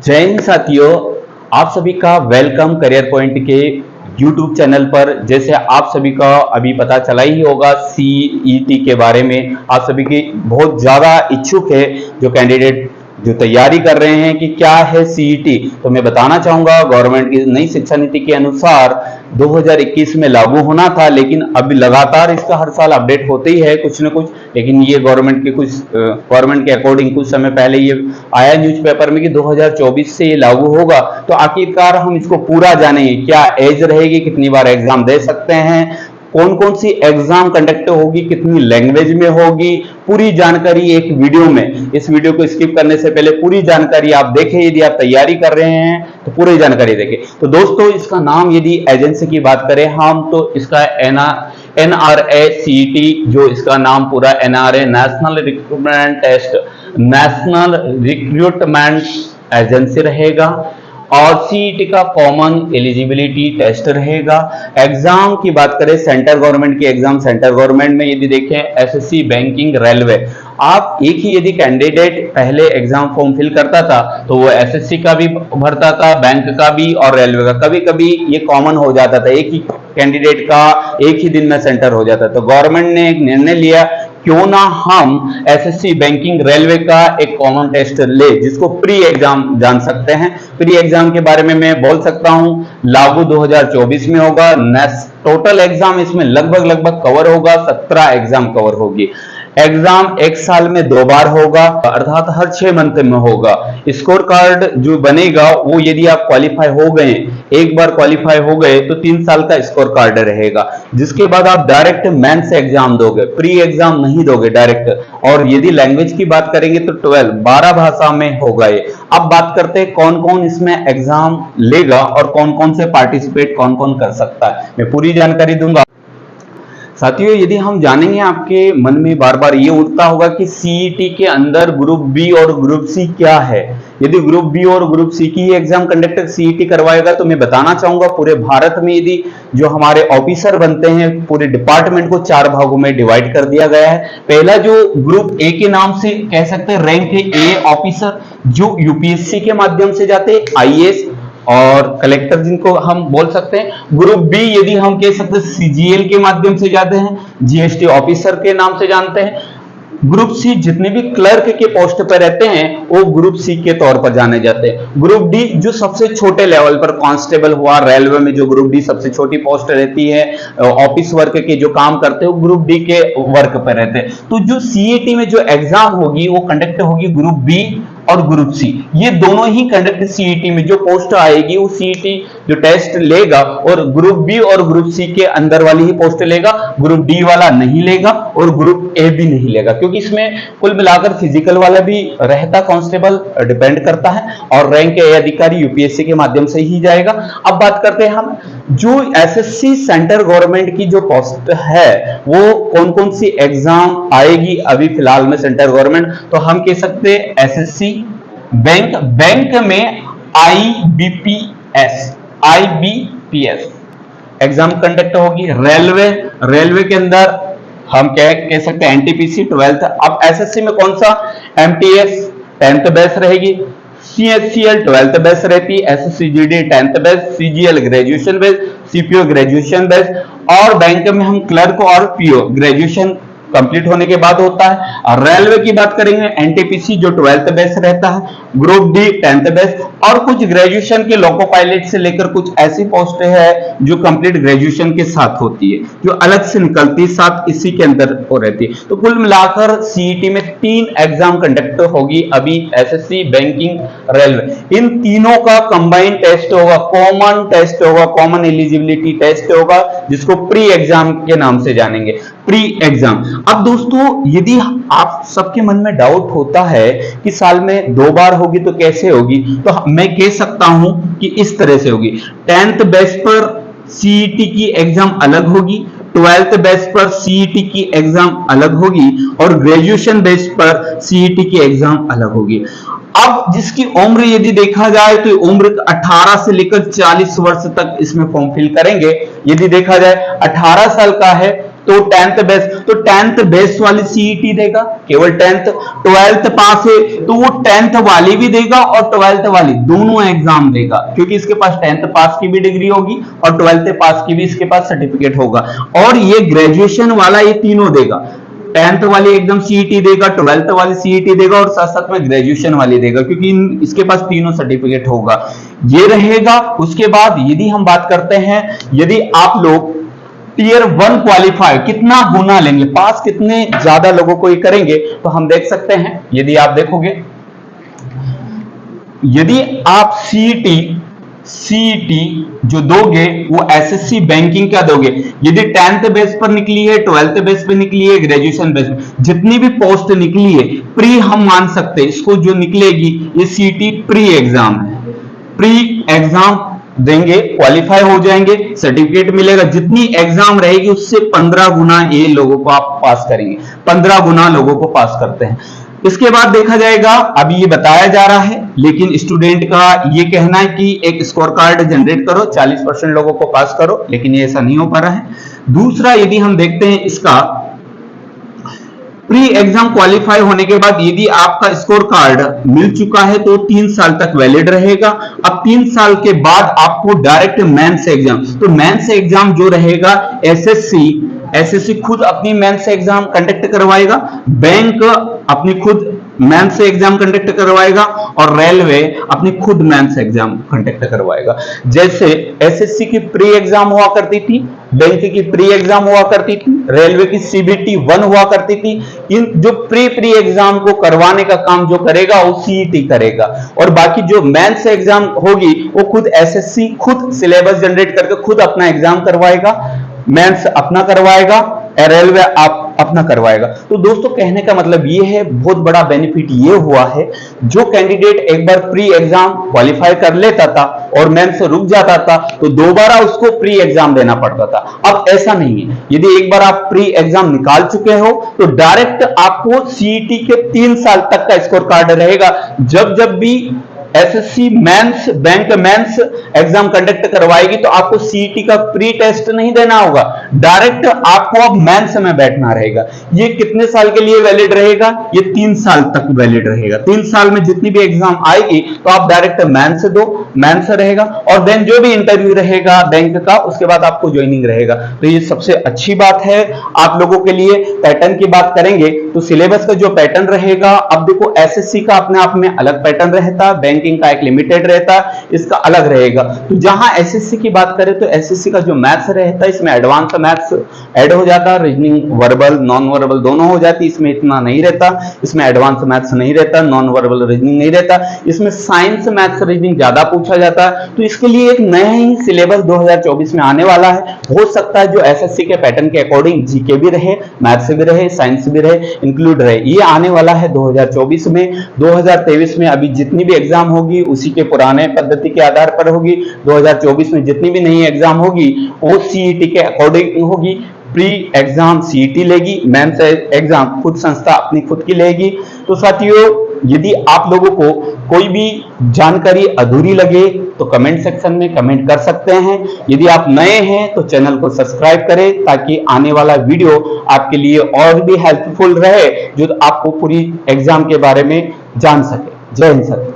जय हिंद साथियों, आप सभी का वेलकम करियर पॉइंट के यूट्यूब चैनल पर। जैसे आप सभी का अभी पता चला ही होगा सीईटी के बारे में, आप सभी की बहुत ज़्यादा इच्छुक है जो कैंडिडेट जो तैयारी कर रहे हैं कि क्या है सीईटी। तो मैं बताना चाहूँगा, गवर्नमेंट की नई शिक्षा नीति के अनुसार 2021 में लागू होना था, लेकिन अभी लगातार इसका हर साल अपडेट होते ही है कुछ न कुछ। लेकिन ये गवर्नमेंट के अकॉर्डिंग कुछ समय पहले ये आया न्यूज़पेपर में कि 2024 से ये लागू होगा। तो आखिरकार हम इसको पूरा जानेंगे, क्या एज रहेगी, कितनी बार एग्जाम दे सकते हैं, कौन कौन सी एग्जाम कंडक्ट होगी, कितनी लैंग्वेज में होगी, पूरी जानकारी एक वीडियो में। इस वीडियो को स्किप करने से पहले पूरी जानकारी आप देखें। यदि आप तैयारी कर रहे हैं तो पूरी जानकारी देखें। तो दोस्तों, इसका नाम यदि एजेंसी की बात करें हम, तो इसका एनआरए सीईटी, जो इसका नाम पूरा एनआरए नेशनल रिक्रूटमेंट एजेंसी रहेगा। और सीईटी का कॉमन एलिजिबिलिटी टेस्ट रहेगा। एग्जाम की बात करें, सेंट्रल गवर्नमेंट की एग्जाम, सेंट्रल गवर्नमेंट में यदि देखें एसएससी, बैंकिंग, रेलवे, आप एक ही यदि कैंडिडेट पहले एग्जाम फॉर्म फिल करता था तो वो एसएससी का भी भरता था, बैंक का भी और रेलवे का। कभी कभी ये कॉमन हो जाता था, एक ही कैंडिडेट का एक ही दिन में सेंटर हो जाता। तो गवर्नमेंट ने एक निर्णय लिया, क्यों ना हम एसएससी, बैंकिंग, रेलवे का एक कॉमन टेस्ट ले, जिसको प्री एग्जाम जान सकते हैं। प्री एग्जाम के बारे में मैं बोल सकता हूं, लागू 2024 में होगा। टोटल एग्जाम इसमें लगभग कवर होगा, 17 एग्जाम कवर होगी। एग्जाम एक साल में 2 बार होगा, अर्थात हर 6 मंथ में होगा। स्कोर कार्ड जो बनेगा वो, यदि आप क्वालिफाई हो गए, एक बार क्वालिफाई हो गए तो 3 साल का स्कोर कार्ड रहेगा, जिसके बाद आप डायरेक्ट मेंस एग्जाम दोगे, प्री एग्जाम नहीं दोगे, डायरेक्ट। और यदि लैंग्वेज की बात करेंगे तो 12 भाषा में होगा ये। अब बात करते हैं कौन कौन इसमें एग्जाम लेगा और कौन कौन से पार्टिसिपेट कौन कौन कर सकता है, मैं पूरी जानकारी दूंगा। साथियों, यदि हम जानेंगे, आपके मन में बार बार ये उठता होगा कि सीईटी के अंदर ग्रुप बी और ग्रुप सी क्या है। यदि ग्रुप बी और ग्रुप सी की एग्जाम कंडक्टर सीईटी करवाएगा तो मैं बताना चाहूंगा, पूरे भारत में यदि जो हमारे ऑफिसर बनते हैं, पूरे डिपार्टमेंट को 4 भागों में डिवाइड कर दिया गया है। पहला जो ग्रुप ए के नाम से कह सकते हैं, रैंक ए ऑफिसर, जो यूपीएससी के माध्यम से जाते हैं, आईएएस और कलेक्टर जिनको हम बोल सकते हैं। ग्रुप बी यदि हम कह सकते हैं सीजीएल के माध्यम से जाते हैं, जीएसटी ऑफिसर के नाम से जानते हैं। ग्रुप सी जितने भी क्लर्क के पोस्ट पर रहते हैं वो ग्रुप सी के तौर पर जाने जाते हैं। ग्रुप डी जो सबसे छोटे लेवल पर, कांस्टेबल हुआ, रेलवे में जो ग्रुप डी सबसे छोटी पोस्ट रहती है, ऑफिस वर्क के जो काम करते हैं वो ग्रुप डी के वर्क पर रहते हैं। तो जो सीईटी में जो एग्जाम होगी वो कंडक्ट होगी ग्रुप बी और ग्रुप सी, ये दोनों ही कंडक्ट सीईटी में जो पोस्ट आएगी वो सीईटी जो टेस्ट लेगा, और ग्रुप बी और ग्रुप सी के अंदर वाली ही पोस्ट लेगा, ग्रुप डी वाला नहीं लेगा और ग्रुप ए भी नहीं लेगा, क्योंकि इसमें कुल मिलाकर फिजिकल वाला भी रहता, कांस्टेबल डिपेंड करता है, और रैंक ए अधिकारी यूपीएससी के माध्यम से ही जाएगा। अब बात करते हैं हम, जो एसएससी सेंट्रल गवर्नमेंट की जो पोस्ट है वो कौन कौन सी एग्जाम आएगी अभी फिलहाल में सेंट्रल गवर्नमेंट। तो हम कह सकते हैं एसएससी, बैंक में आईबीपीएस एग्जाम कंडक्ट होगी। रेलवे के अंदर हम कह सकते हैं एनटीपीसी 12th। अब एसएससी में कौन सा, एमटीएस 10th बेस रहेगी, सीएचसीएल 12th बेस रहती है, एसएससीजीडी 10th base, CGL graduation base, CPO graduation base, और बैंक में हम क्लर्क और पीओ ग्रेजुएशन कंप्लीट होने के बाद होता है। और रेलवे की बात करेंगे, एनटीपीसी जो 12th बेस रहता है, ग्रुप डी 10th बेस, और कुछ ग्रेजुएशन के लोको पायलट से लेकर कुछ ऐसी पोस्ट है जो कंप्लीट ग्रेजुएशन के साथ होती है, जो अलग से निकलती है, साथ इसी के अंदर हो रहती है। तो कुल मिलाकर सीईटी में 3 एग्जाम कंडक्ट होगी अभी, एसएससी, बैंकिंग, रेलवे, इन तीनों का कंबाइंड टेस्ट होगा, कॉमन टेस्ट होगा, कॉमन एलिजिबिलिटी टेस्ट होगा, जिसको प्री एग्जाम के नाम से जानेंगे, प्री एग्जाम। अब दोस्तों, यदि आप सबके मन में डाउट होता है कि साल में 2 बार होगी तो कैसे होगी, तो मैं कह सकता हूं कि इस तरह से होगी। 10th बेस पर सीईटी की एग्जाम अलग होगी, 12th बेस पर सीईटी की एग्जाम अलग होगी, और ग्रेजुएशन बेस पर सीईटी की एग्जाम अलग होगी। अब जिसकी उम्र यदि देखा जाए तो उम्र 18 से लेकर 40 वर्ष तक इसमें फॉर्म फिल करेंगे। यदि देखा जाए 18 साल का है तो 10th बेस, तो 10th बेस वाली सीईटी देगा, केवल 10th। 12th पास है तो वो 10th वाली भी देगा और 12th वाली दोनों एग्जाम देगा, क्योंकि इसके पास 10th पास की भी डिग्री होगी और 12th पास की भी इसके पास सर्टिफिकेट होगा। और ये ग्रेजुएशन वाला ये तीनों देगा, 10th वाली एकदम सीईटी देगा, 12th वाली सीईटी देगा और साथ साथ में ग्रेजुएशन वाली देगा, क्योंकि इसके पास तीनों सर्टिफिकेट होगा, ये रहेगा। उसके बाद यदि हम बात करते हैं, यदि आप लोग टीयर 1 क्वालिफाई कितना गुना लेंगे, पास कितने ज्यादा लोगों को ये करेंगे, तो हम देख सकते हैं। यदि आप देखोगे, यदि आप सीईटी जो दोगे वो एसएससी बैंकिंग का दोगे, यदि 10th बेस पर निकली है, 12th बेस पर निकली है, ग्रेजुएशन बेस पर जितनी भी पोस्ट निकली है, प्री हम मान सकते हैं इसको, जो निकलेगी ये सीईटी प्री एग्जाम है, प्री एग्जाम देंगे, क्वालिफाई हो जाएंगे, सर्टिफिकेट मिलेगा। जितनी एग्जाम रहेगी उससे 15 गुना ये लोगों को आप पास करेंगे, 15 गुना लोगों को पास करते हैं। इसके बाद देखा जाएगा, अभी ये बताया जा रहा है, लेकिन स्टूडेंट का ये कहना है कि एक स्कोर कार्ड जनरेट करो, 40% लोगों को पास करो, लेकिन ये ऐसा नहीं हो पा रहा है। दूसरा, यदि हम देखते हैं इसका प्री एग्जाम क्वालिफाई होने के बाद यदि आपका स्कोर कार्ड मिल चुका है तो 3 साल तक वैलिड रहेगा। अब 3 साल के बाद आपको डायरेक्ट मेंस एग्जाम, तो मेंस एग्जाम जो रहेगा एसएससी खुद अपनी मेंस एग्जाम कंडक्ट करवाएगा, बैंक अपनी खुद मेंस एग्जाम कंडक्ट करवाएगा और रेलवे अपनी खुद मेंस एग्जाम कंडक्ट करवाएगा। जैसे एसएससी की प्री एग्जाम हुआ करती थी, बैंक की प्री एग्जाम हुआ करती थी, रेलवे की सीबीटी 1 हुआ करती थी, इन जो प्री एग्जाम को करवाने का काम जो करेगा वो सीईटी करेगा, और बाकी जो मेंस एग्जाम होगी वो खुद एसएससी खुद सिलेबस जनरेट करके खुद अपना एग्जाम करवाएगा, मेंस अपना करवाएगा, रेलवे आप अपना करवाएगा। तो दोस्तों कहने का मतलब ये है, बहुत बड़ा बेनिफिट ये हुआ है, जो कैंडिडेट एक बार प्री एग्जाम क्वालिफाई कर लेता था और मेंस से रुक जाता था तो दोबारा उसको प्री एग्जाम देना पड़ता था। अब ऐसा नहीं है, यदि एक बार आप प्री एग्जाम निकाल चुके हो तो डायरेक्ट आपको सीईटी के 3 साल तक का स्कोर कार्ड रहेगा। जब भी SSC mains bank mains exam conduct करवाएगी तो आपको सीईटी का प्री टेस्ट नहीं देना होगा, डायरेक्ट आपको अब मेंस में बैठना रहेगा। ये कितने साल के लिए वैलिड रहेगा, ये 3 साल तक वैलिड रहेगा। 3 साल में जितनी भी एग्जाम आएगी तो आप डायरेक्ट मेंस दो, मेंस रहेगा, और देन जो भी इंटरव्यू रहेगा बैंक का उसके बाद आपको ज्वाइनिंग रहेगा। तो ये सबसे अच्छी बात है आप लोगों के लिए। पैटर्न की बात करेंगे तो सिलेबस का जो पैटर्न रहेगा, अब देखो एसएससी का अपने आप में अलग पैटर्न रहता है, बैंकिंग का एक लिमिटेड रहता है, इसका अलग रहेगा। तो जहां एसएससी की बात करें तो एसएससी का जो मैथ्स रहता है इसमें एडवांस मैथ्स ऐड हो जाता है, रीजनिंग वर्बल नॉन वर्बल दोनों हो जाती है, इसमें इतना नहीं रहता, इसमें एडवांस मैथ्स नहीं रहता, नॉन वर्बल रीजनिंग नहीं रहता, इसमें साइंस मैथ्स रीजनिंग ज्यादा पूछा जाता है। तो इसके लिए एक नया ही सिलेबस 2024 में आने वाला है, हो सकता है जो एसएससी के पैटर्न के अकॉर्डिंग जीके भी रहे, मैथ्स भी रहे, साइंस भी रहे, इंक्लूड रहे, ये आने वाला है 2024 में। 2023 में अभी जितनी भी एग्जाम होगी उसी के पुराने पद्धति के आधार पर होगी, 2024 में जितनी भी नई एग्जाम होगी वो सीईटी के अकॉर्डिंग होगी। प्री एग्जाम सीईटी लेगी, मेंस एग्जाम खुद संस्था अपनी खुद की लेगी। तो साथियों यदि आप लोगों को कोई भी जानकारी अधूरी लगे तो कमेंट सेक्शन में कमेंट कर सकते हैं। यदि आप नए हैं तो चैनल को सब्सक्राइब करें ताकि आने वाला वीडियो आपके लिए और भी हेल्पफुल रहे, जो आपको पूरी एग्जाम के बारे में जान सके। जय हिंद सर।